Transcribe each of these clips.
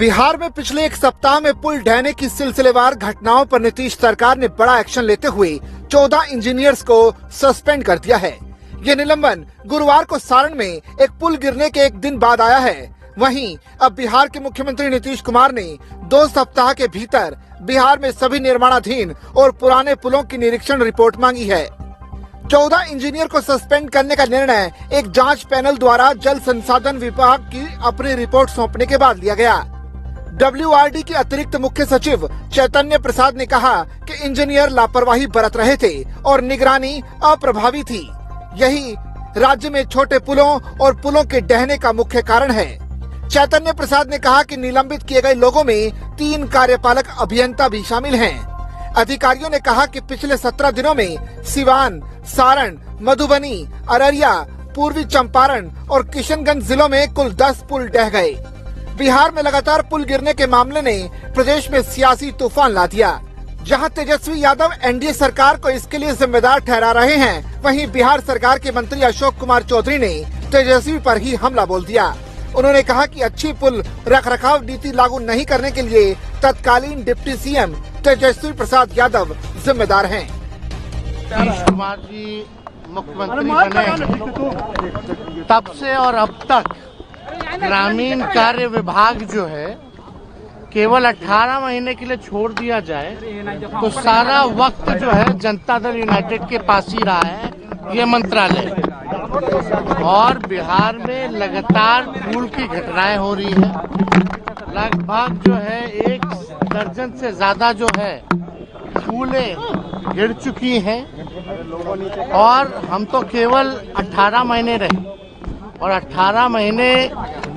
बिहार में पिछले एक सप्ताह में पुल ढहने की सिलसिलेवार घटनाओं पर नीतीश सरकार ने बड़ा एक्शन लेते हुए 14 इंजीनियर्स को सस्पेंड कर दिया है। ये निलंबन गुरुवार को सारण में एक पुल गिरने के एक दिन बाद आया है। वहीं अब बिहार के मुख्यमंत्री नीतीश कुमार ने 2 सप्ताह के भीतर बिहार में सभी निर्माणाधीन और पुराने पुलों की निरीक्षण रिपोर्ट मांगी है। 14 इंजीनियर को सस्पेंड करने का निर्णय एक जांच पैनल द्वारा जल संसाधन विभाग की अपनी रिपोर्ट सौंपने के बाद लिया गया। WRD के अतिरिक्त मुख्य सचिव चैतन्य प्रसाद ने कहा कि इंजीनियर लापरवाही बरत रहे थे और निगरानी अप्रभावी थी। यही राज्य में छोटे पुलों और पुलों के ढहने का मुख्य कारण है। चैतन्य प्रसाद ने कहा कि निलंबित किए गए लोगों में 3 कार्यपालक अभियंता भी शामिल हैं। अधिकारियों ने कहा कि पिछले 17 दिनों में सिवान, सारण, मधुबनी, अररिया, पूर्वी चंपारण और किशनगंज जिलों में कुल 10 पुल ढह गए। बिहार में लगातार पुल गिरने के मामले ने प्रदेश में सियासी तूफान ला दिया। जहां तेजस्वी यादव NDA सरकार को इसके लिए जिम्मेदार ठहरा रहे हैं, वहीं बिहार सरकार के मंत्री अशोक कुमार चौधरी ने तेजस्वी पर ही हमला बोल दिया। उन्होंने कहा कि अच्छी पुल रखरखाव नीति लागू नहीं करने के लिए तत्कालीन डिप्टी CM तेजस्वी प्रसाद यादव जिम्मेदार हैं। नीतीश कुमार जी मुख्यमंत्री बने तब से और अब तक ग्रामीण कार्य विभाग जो है केवल 18 महीने के लिए छोड़ दिया जाए तो सारा वक्त जो है जनता दल यूनाइटेड के पास ही रहा है ये मंत्रालय। और बिहार में लगातार पुल की घटनाएं हो रही है। लगभग जो है 1 दर्जन से ज्यादा जो है पुलें गिर चुकी हैं और हम तो केवल 18 महीने रहे और 18 महीने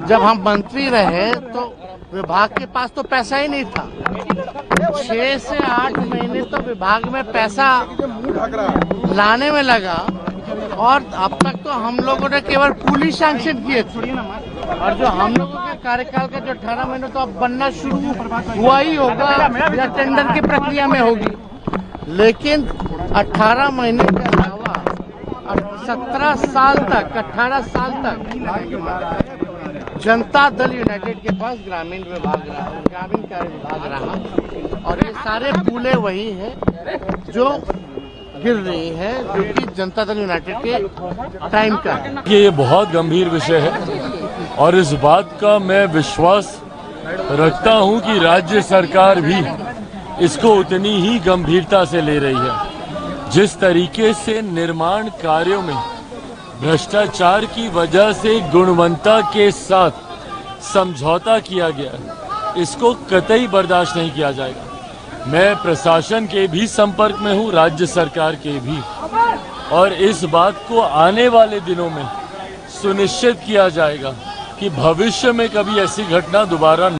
जब हम मंत्री रहे तो विभाग के पास तो पैसा ही नहीं था। 6 से 8 महीने तो विभाग में पैसा लाने में लगा और अब तक तो हम लोगों ने केवल पुल ही सैंक्शन किए थे। और जो हम लोगों के कार्यकाल का जो 18 महीने तो अब बनना शुरू हुआ ही होगा या टेंडर की प्रक्रिया में होगी। लेकिन 18 महीने के अलावा 17 साल तक 18 साल तक जनता दल यूनाइटेड के पास ग्रामीण विभाग रहा, ग्रामीण कार्य विभाग रहा और ये सारे पुलें वही हैं जो गिर रही है, जो कि जनता दल यूनाइटेड के टाइम का है। ये बहुत गंभीर विषय है और इस बात का मैं विश्वास रखता हूं कि राज्य सरकार भी इसको उतनी ही गंभीरता से ले रही है। जिस तरीके से निर्माण कार्यों में भ्रष्टाचार की वजह से गुणवत्ता के साथ समझौता किया गया, इसको कतई बर्दाश्त नहीं किया जाएगा। मैं प्रशासन के भी संपर्क में हूं, राज्य सरकार के भी, और इस बात को आने वाले दिनों में सुनिश्चित किया जाएगा कि भविष्य में कभी ऐसी घटना दोबारा